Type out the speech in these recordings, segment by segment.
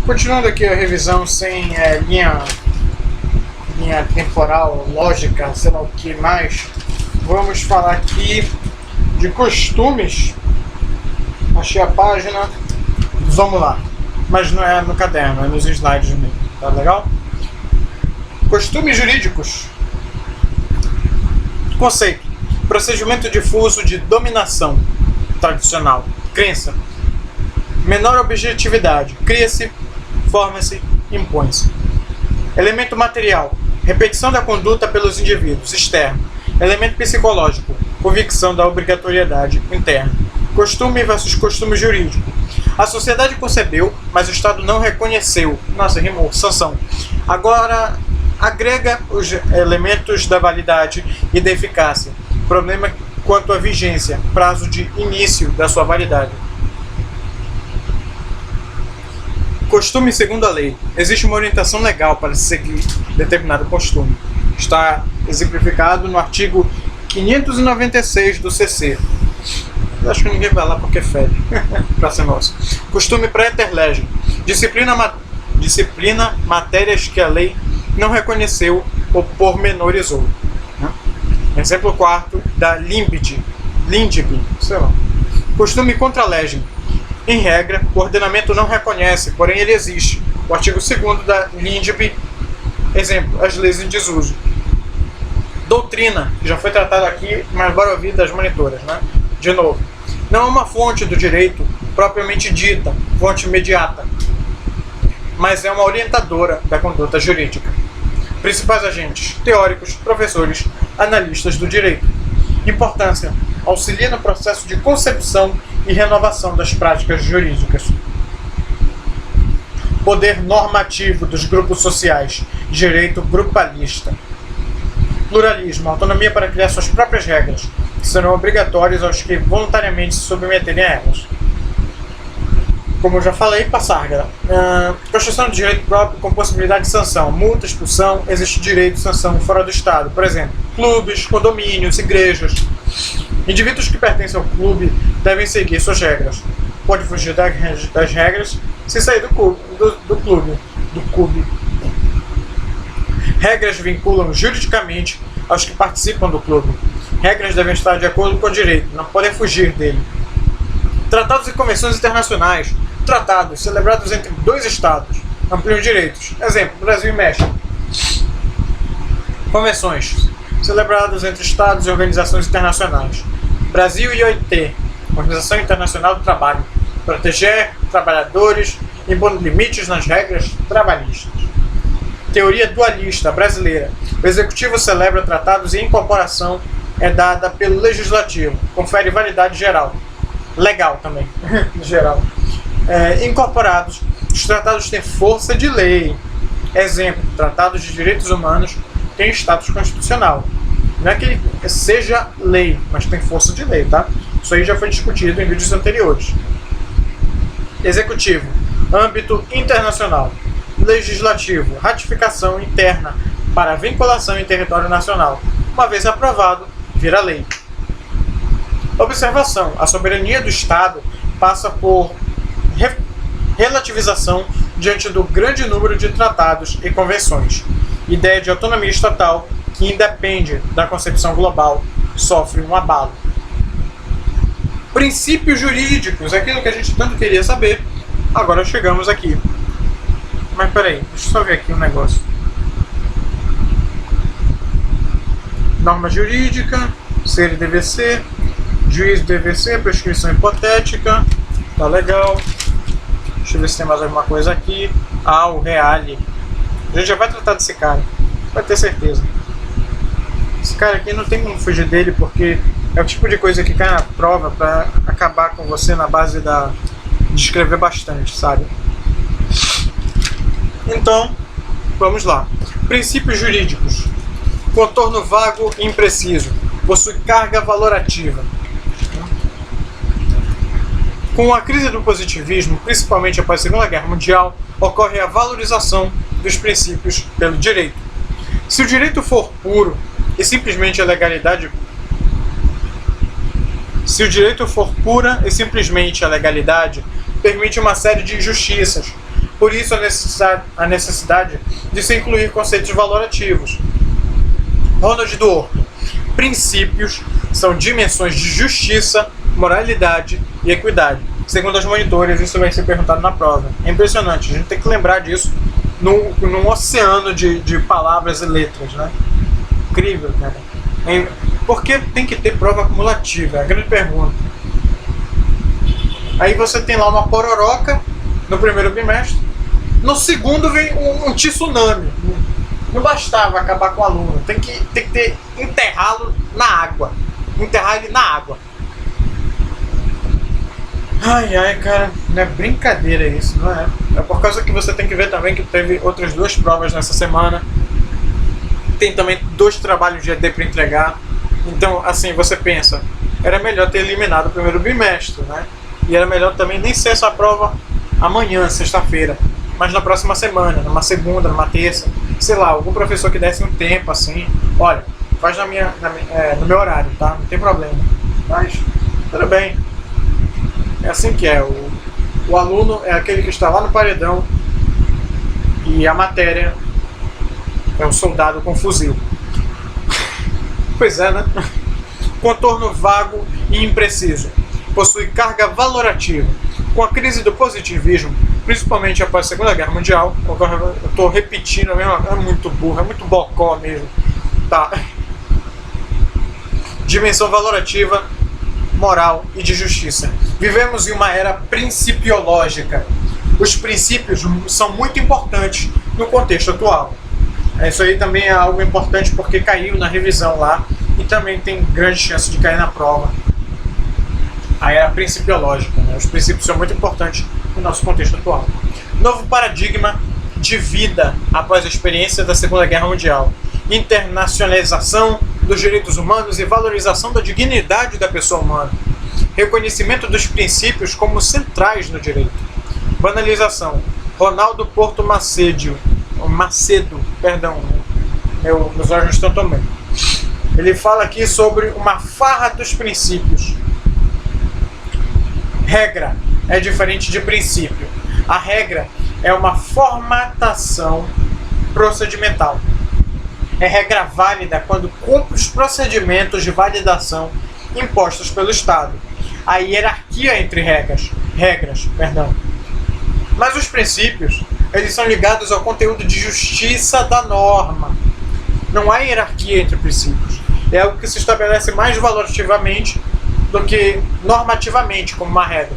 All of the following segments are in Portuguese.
Continuando aqui a revisão sem linha temporal, lógica, sei lá o que mais, vamos falar aqui de costumes. Achei a página, vamos lá, mas não é no caderno, é nos slides mesmo, tá legal? Costumes jurídicos. Conceito: procedimento difuso de dominação tradicional. Crença: menor objetividade. Cria-se, forma-se, impõe-se. Elemento material: repetição da conduta pelos indivíduos. Externo: elemento psicológico: convicção da obrigatoriedade. Interno: costume versus costume jurídico. A sociedade concebeu, mas o Estado não reconheceu. Nossa, rimou. Sanção. Agora agrega os elementos da validade e da eficácia. Problema quanto à vigência, prazo de início da sua validade. Costume segundo a lei. Existe uma orientação legal para se seguir determinado costume. Está exemplificado no artigo 596 do CC. Eu acho que ninguém vai lá porque fede. Para ser nosso. Costume praeter legem. Disciplina matérias que a lei não reconheceu ou pormenorizou. Exemplo 4 da Lindb, sei lá. Costume contra a legem. Em regra, o ordenamento não reconhece, porém ele existe. O artigo 2º da Lindb, exemplo, as leis em desuso. Doutrina, que já foi tratado aqui, mas bora ouvir das monitoras, né? De novo. Não é uma fonte do direito propriamente dita, fonte imediata, mas é uma orientadora da conduta jurídica. Principais agentes: teóricos, professores, analistas do direito. Importância: auxilia no processo de concepção e renovação das práticas jurídicas. Poder normativo dos grupos sociais. Direito grupalista. Pluralismo: autonomia para criar suas próprias regras, que serão obrigatórias aos que voluntariamente se submeterem a elas. Como eu já falei, passarga. Construção de direito próprio com possibilidade de sanção. Multa, expulsão, existe direito de sanção fora do Estado. Por exemplo, clubes, condomínios, igrejas. Indivíduos que pertencem ao clube devem seguir suas regras. Pode fugir das regras se sair do clube. Regras vinculam juridicamente aos que participam do clube. Regras devem estar de acordo com o direito, não podem fugir dele. Tratados e convenções internacionais. Tratados celebrados entre dois Estados ampliam direitos. Exemplo: Brasil e México. Convenções celebradas entre Estados e organizações internacionais. Brasil e OIT, Organização Internacional do Trabalho. Proteger trabalhadores, impondo limites nas regras trabalhistas. Teoria dualista brasileira. O Executivo celebra tratados e a incorporação é dada pelo Legislativo. Confere validade geral. Legal também, geral. Incorporados, os tratados têm força de lei. Exemplo: tratados de direitos humanos têm status constitucional. Não é que ele seja lei, mas tem força de lei, tá? Isso aí já foi discutido em vídeos anteriores. Executivo, âmbito internacional. Legislativo, ratificação interna para vinculação em território nacional. Uma vez aprovado, vira lei. Observação: a soberania do Estado passa por relativização diante do grande número de tratados e convenções. Ideia de autonomia estatal, que independe da concepção global, sofre um abalo. Princípios jurídicos, aquilo que a gente tanto queria saber. Agora chegamos aqui. Mas peraí, deixa eu só ver aqui um negócio. Norma jurídica, ser e DVC, juiz do DVC, prescrição hipotética, tá legal. Deixa eu ver se tem mais alguma coisa aqui. O Reale. A gente já vai tratar desse cara, vai ter certeza. Esse cara aqui não tem como fugir dele, porque é o tipo de coisa que cai na prova pra acabar com você na base de escrever bastante, sabe? Então, vamos lá. Princípios jurídicos. Contorno vago e impreciso. Possui carga valorativa. Com a crise do positivismo, principalmente após a Segunda Guerra Mundial, ocorre a valorização dos princípios pelo direito. Se o direito for puro e simplesmente a legalidade Se o direito for pura e simplesmente a legalidade, permite uma série de injustiças, Por isso a necessidade de se incluir conceitos valorativos. Ronald Duorto. Princípios são dimensões de justiça, moralidade e equidade. Segundo os monitores, isso vai ser perguntado na prova. É impressionante, a gente tem que lembrar disso num oceano de palavras e letras, né? Incrível, cara. Por que tem que ter prova acumulativa? É a grande pergunta. Aí você tem lá uma pororoca no primeiro bimestre, no segundo vem um tsunami. Não bastava acabar com o aluno, tem que enterrá-lo na água. Enterrar ele na água. Ai, cara, não é brincadeira isso, não é? É por causa que você tem que ver também que teve outras 2 provas nessa semana. Tem também 2 trabalhos de ED para entregar. Então, assim, você pensa, era melhor ter eliminado o primeiro bimestre, né? E era melhor também nem ser essa prova amanhã, sexta-feira, mas na próxima semana, numa segunda, numa terça, sei lá, algum professor que desse um tempo assim, olha, faz no meu horário, tá? Não tem problema. Mas, tudo bem. É assim que é. O aluno é aquele que está lá no paredão e a matéria é um soldado com fuzil. Pois é, né? Contorno vago e impreciso. Possui carga valorativa. Com a crise do positivismo, principalmente após a Segunda Guerra Mundial, eu estou repetindo a mesma, é muito burro, é muito bocó mesmo. Tá. Dimensão valorativa, moral e de justiça. Vivemos em uma era principiológica. Os princípios são muito importantes no contexto atual. Isso aí também é algo importante porque caiu na revisão lá e também tem grande chance de cair na prova. A era principiológica, né? Os princípios são muito importantes no nosso contexto atual. Novo paradigma de vida após a experiência da Segunda Guerra Mundial. Internacionalização dos direitos humanos e valorização da dignidade da pessoa humana. Reconhecimento dos princípios como centrais no direito. Banalização. Ronaldo Porto Macedo, meus órgãos estão também. Ele fala aqui sobre uma farra dos princípios. Regra é diferente de princípio. A regra é uma formatação procedimental. É regra válida quando cumpre os procedimentos de validação impostos pelo Estado. A hierarquia entre regras. Mas os princípios, eles são ligados ao conteúdo de justiça da norma. Não há hierarquia entre princípios. É algo que se estabelece mais valorativamente do que normativamente, como uma regra.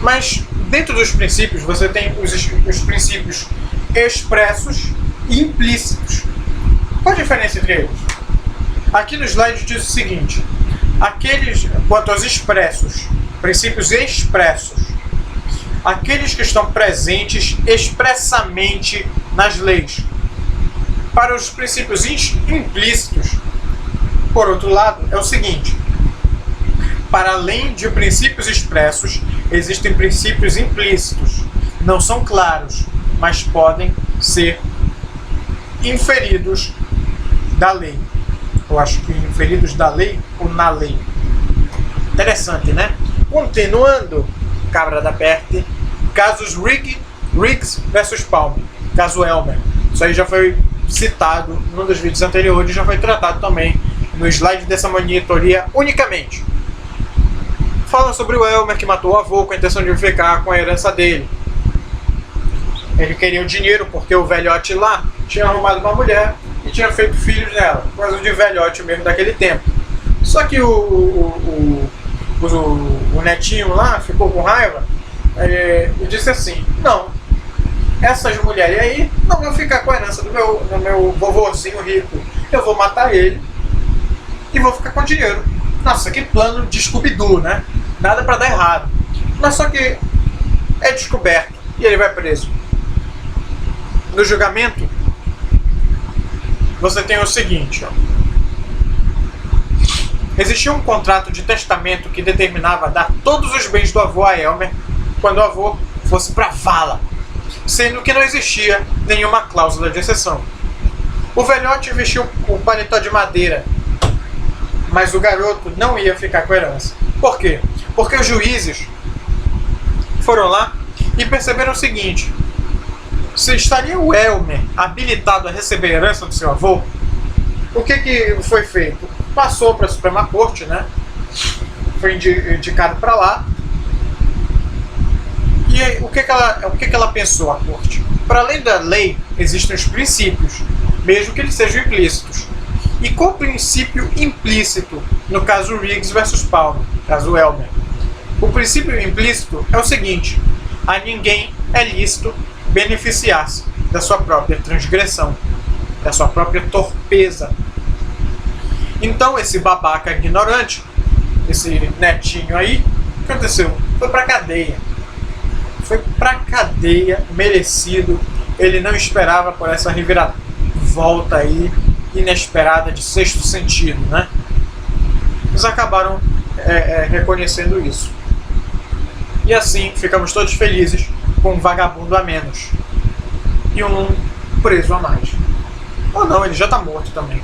Mas dentro dos princípios você tem os princípios expressos e implícitos. Qual a diferença entre eles? Aqui no slide diz o seguinte: quanto aos expressos, princípios expressos, aqueles que estão presentes expressamente nas leis. Para os princípios implícitos, por outro lado, é o seguinte: para além de princípios expressos, existem princípios implícitos. Não são claros, mas podem ser inferidos da lei. Eu acho que inferidos da lei ou na lei. Interessante, né? Continuando, cabra da Perte, casos Riggs versus Palmer, caso Elmer. Isso aí já foi citado num dos vídeos anteriores, já foi tratado também no slide dessa monitoria unicamente. Fala sobre o Elmer que matou o avô com a intenção de ficar com a herança dele. Ele queria o dinheiro porque o velhote lá tinha arrumado uma mulher e tinha feito filhos dela, coisa de velhote mesmo daquele tempo. Só que o netinho lá ficou com raiva e disse assim: não, essas mulheres aí não vão ficar com a herança do meu vovozinho rico, eu vou matar ele e vou ficar com o dinheiro. Nossa, que plano de Scooby-Doo, né? Nada pra dar errado. Mas só que é descoberto e ele vai preso. No julgamento, você tem o seguinte, ó. Existia um contrato de testamento que determinava dar todos os bens do avô a Elmer quando o avô fosse pra vala, sendo que não existia nenhuma cláusula de exceção. O velhote vestiu o paletó de madeira, mas o garoto não ia ficar com a herança. Por quê? Porque os juízes foram lá e perceberam o seguinte: se estaria o Elmer habilitado a receber a herança do seu avô, o que foi feito? Passou para a Suprema Corte, né? Foi indicado para lá. E aí, o que ela pensou, a Corte? Para além da lei, existem os princípios, mesmo que eles sejam implícitos. E qual o princípio implícito no caso Riggs versus Palmer, caso Elmer? O princípio implícito é o seguinte: a ninguém é lícito beneficiar-se da sua própria transgressão, da sua própria torpeza. Então esse babaca ignorante, esse netinho aí, o que aconteceu? Foi pra cadeia. Foi pra cadeia, merecido. Ele não esperava por essa reviravolta aí, inesperada de sexto sentido, né? Eles acabaram reconhecendo isso. E assim ficamos todos felizes com um vagabundo a menos. E um preso a mais. Ou não, ele já tá morto também.